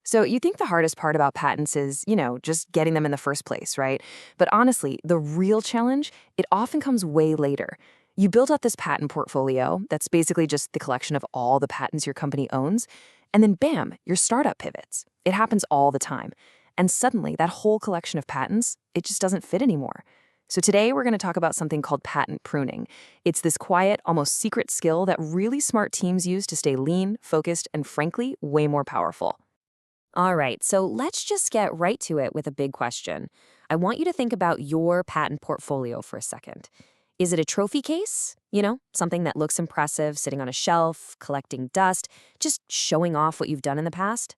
So you think the hardest part about patents is, just getting them in the first place, right? But honestly, the real challenge, it often comes way later. You build up this patent portfolio that's basically just the collection of all the patents your company owns, and then bam, your startup pivots. It happens all the time. And suddenly, that whole collection of patents, it just doesn't fit anymore. So today we're going to talk about something called patent pruning. It's this quiet, almost secret skill that really smart teams use to stay lean, focused, and frankly, way more powerful. All right, so let's just get right to it with a big question. I want you to think about your patent portfolio for a second. Is it a trophy case? Something that looks impressive, sitting on a shelf, collecting dust, just showing off what you've done in the past?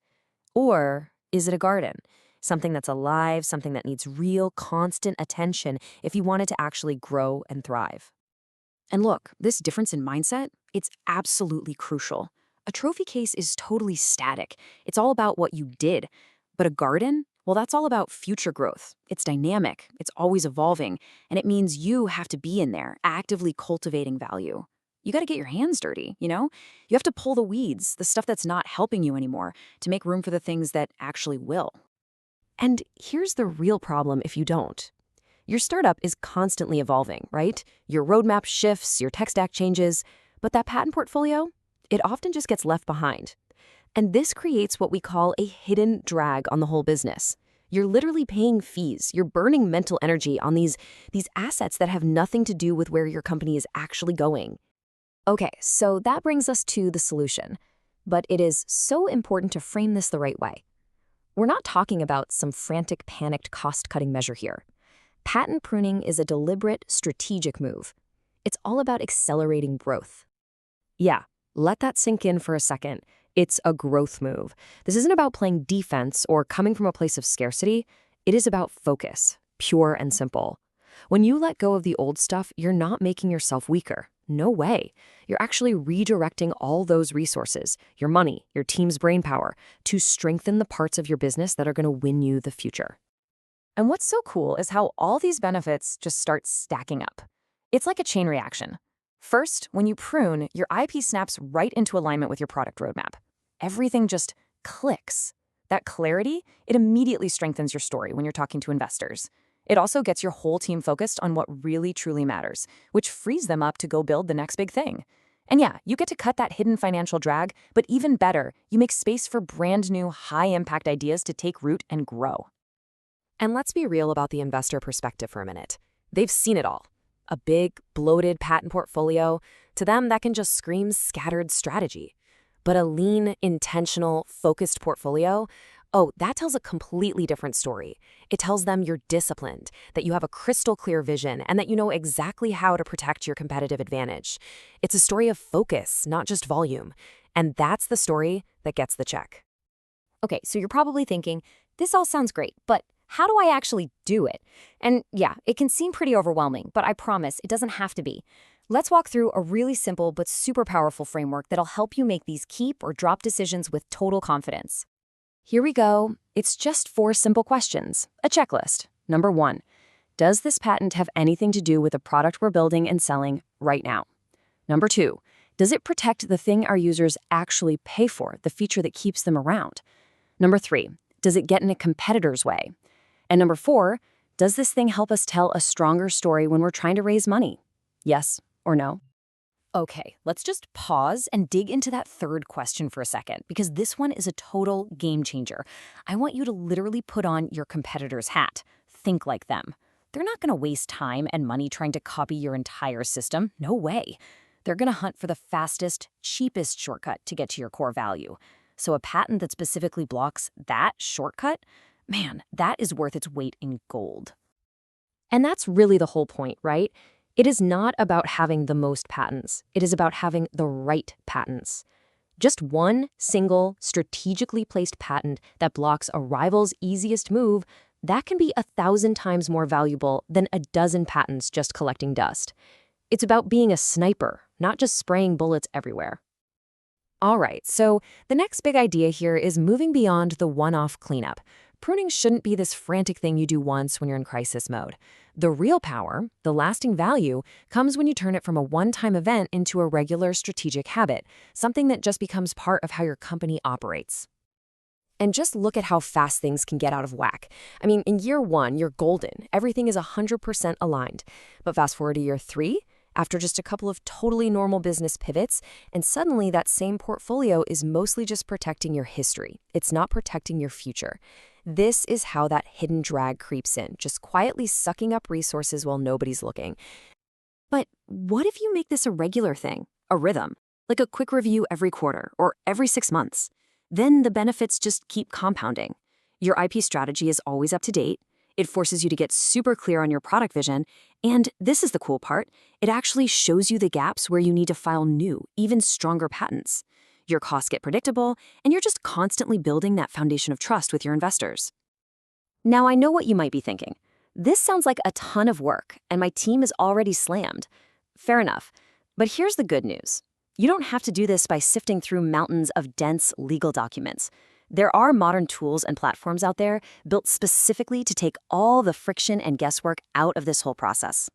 Or is it a garden? Something that's alive, something that needs real, constant attention if you want it to actually grow and thrive. And look, this difference in mindset, it's absolutely crucial. A trophy case is totally static. It's all about what you did. But a garden, well, that's all about future growth. It's dynamic, it's always evolving, and it means you have to be in there, actively cultivating value. You got to get your hands dirty, you know? You have to pull the weeds, the stuff that's not helping you anymore, to make room for the things that actually will. And here's the real problem if you don't. Your startup is constantly evolving, right? Your roadmap shifts, your tech stack changes, but that patent portfolio, it often just gets left behind. And this creates what we call a hidden drag on the whole business. You're literally paying fees. You're burning mental energy on these assets that have nothing to do with where your company is actually going. Okay, so that brings us to the solution. But it is so important to frame this the right way. We're not talking about some frantic, panicked cost-cutting measure here. Patent pruning is a deliberate, strategic move. It's all about accelerating growth. Yeah, let that sink in for a second. It's a growth move. This isn't about playing defense or coming from a place of scarcity. It is about focus, pure and simple. When you let go of the old stuff, you're not making yourself weaker. No way. You're actually redirecting all those resources, your money, your team's brainpower, to strengthen the parts of your business that are going to win you the future. And what's so cool is how all these benefits just start stacking up. It's like a chain reaction. First, when you prune, your IP snaps right into alignment with your product roadmap. Everything just clicks. That clarity, it immediately strengthens your story when you're talking to investors. It also gets your whole team focused on what really truly matters, which frees them up to go build the next big thing. And yeah, you get to cut that hidden financial drag, but even better, you make space for brand new, high-impact ideas to take root and grow. And let's be real about the investor perspective for a minute. They've seen it all. A big, bloated patent portfolio, to them that can just scream scattered strategy. But a lean, intentional, focused portfolio, oh, that tells a completely different story. It tells them you're disciplined, that you have a crystal clear vision, and that you know exactly how to protect your competitive advantage. It's a story of focus, not just volume. And that's the story that gets the check. Okay, so you're probably thinking, this all sounds great, but how do I actually do it? And yeah, it can seem pretty overwhelming, but I promise it doesn't have to be. Let's walk through a really simple but super powerful framework that'll help you make these keep or drop decisions with total confidence. Here we go. It's just 4 simple questions. A checklist. Number 1, does this patent have anything to do with the product we're building and selling right now? Number 2, does it protect the thing our users actually pay for, the feature that keeps them around? Number 3, does it get in a competitor's way? And number 4, does this thing help us tell a stronger story when we're trying to raise money? Yes or no? Okay, let's just pause and dig into that third question for a second, because this one is a total game changer. I want you to literally put on your competitor's hat. Think like them. They're not going to waste time and money trying to copy your entire system. No way. They're going to hunt for the fastest, cheapest shortcut to get to your core value. So a patent that specifically blocks that shortcut, man, that is worth its weight in gold. And that's really the whole point, right? It is not about having the most patents. It is about having the right patents. Just one single, strategically placed patent that blocks a rival's easiest move, that can be 1,000 times more valuable than a dozen patents just collecting dust. It's about being a sniper, not just spraying bullets everywhere. All right, so the next big idea here is moving beyond the one-off cleanup. Pruning shouldn't be this frantic thing you do once when you're in crisis mode. The real power, the lasting value, comes when you turn it from a one-time event into a regular strategic habit, something that just becomes part of how your company operates. And just look at how fast things can get out of whack. I mean, in year 1, you're golden. Everything is 100% aligned. But fast forward to year 3, after just a couple of totally normal business pivots, and suddenly that same portfolio is mostly just protecting your history. It's not protecting your future. This is how that hidden drag creeps in, just quietly sucking up resources while nobody's looking. But what if you make this a regular thing, a rhythm, like a quick review every quarter or every 6 months? Then the benefits just keep compounding. Your IP strategy is always up to date. It forces you to get super clear on your product vision. And this is the cool part, it actually shows you the gaps where you need to file new, even stronger patents. Your costs get predictable, and you're just constantly building that foundation of trust with your investors. Now, I know what you might be thinking. This sounds like a ton of work, and my team is already slammed. Fair enough. But here's the good news. You don't have to do this by sifting through mountains of dense legal documents. There are modern tools and platforms out there built specifically to take all the friction and guesswork out of this whole process.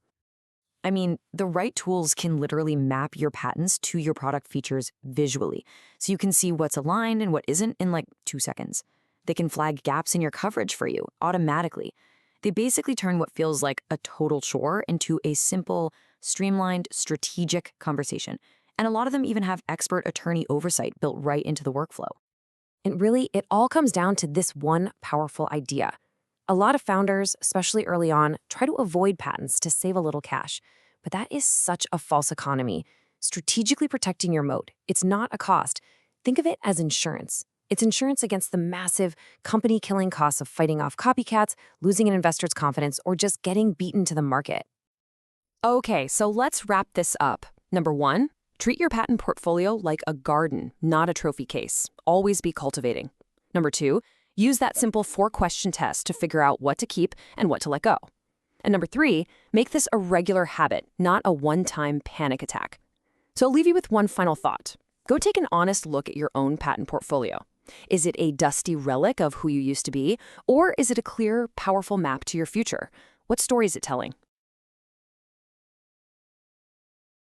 I mean, the right tools can literally map your patents to your product features visually, so you can see what's aligned and what isn't in like 2 seconds. They can flag gaps in your coverage for you automatically. They basically turn what feels like a total chore into a simple, streamlined, strategic conversation. And a lot of them even have expert attorney oversight built right into the workflow. And really, it all comes down to this one powerful idea. A lot of founders, especially early on, try to avoid patents to save a little cash. But that is such a false economy. Strategically protecting your moat, it's not a cost. Think of it as insurance. It's insurance against the massive company-killing costs of fighting off copycats, losing an investor's confidence, or just getting beaten to the market. Okay, so let's wrap this up. Number 1, treat your patent portfolio like a garden, not a trophy case. Always be cultivating. Number 2, use that simple 4-question test to figure out what to keep and what to let go. And number 3, make this a regular habit, not a one-time panic attack. So I'll leave you with one final thought. Go take an honest look at your own patent portfolio. Is it a dusty relic of who you used to be, or is it a clear, powerful map to your future? What story is it telling?